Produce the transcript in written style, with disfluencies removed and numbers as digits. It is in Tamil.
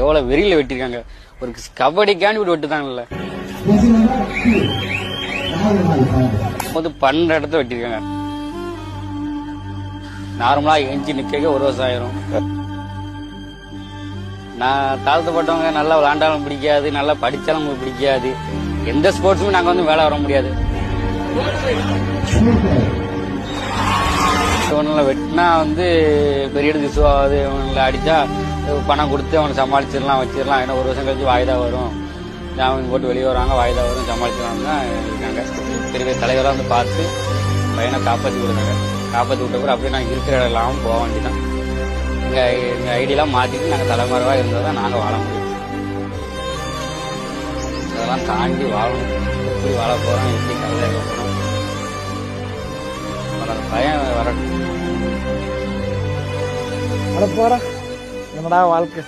எவ்வளவு வெறியில வெட்டிருக்காங்க. ஒரு கபடிக்காண்டி விட்டு வெட்டுதாங்கல்ல. 12 இடத்துல வெட்டிருக்காங்க. நார்மலா எஞ்சி நிக்க 1 வருஷம் ஆயிரும். நான் தாழ்த்தப்பட்டவங்க நல்லா விளையாண்டாலும் பிடிக்காது, நல்லா படிச்சாலும் உங்களுக்கு பிடிக்காது. எந்த ஸ்போர்ட்ஸுமே நாங்க வந்து வேலை வர முடியாது. வெட்டினா வந்து பெரிய இடத்துக்கு இஷ்யூ ஆகுது. இவங்களை அடிச்சா பணம் கொடுத்து அவனை சமாளிச்சிடலாம், வச்சிடலாம். ஏன்னா 1 வருஷம் கழிச்சு வாய்தா வரும், ஜாமீன் போட்டு வெளியே வராங்க, வாய்தா வரும், சமாளிச்சிடலாம் தான் இருக்காங்க. பெரிய தலைவராக வந்து பார்த்து பையனை காப்பாற்றி கொடுத்தாங்க. காப்பாற்றி விட்ட பிறகு அப்படியே நாங்கள் இருக்கிற இடம் இல்லாமல் போக வேண்டியதான். எங்கள் ஐடியெல்லாம் மாற்றிட்டு நாங்கள் தலைமறைவாக இருந்தால் தான் நாங்கள் வாழ முடியும். அதெல்லாம் தாண்டி வாழணும். எப்படி வாழ போகிறோம், எப்படி கதை போகிறோம், பயம் வரட்டும். போற என்னடா வாழ்க்கை.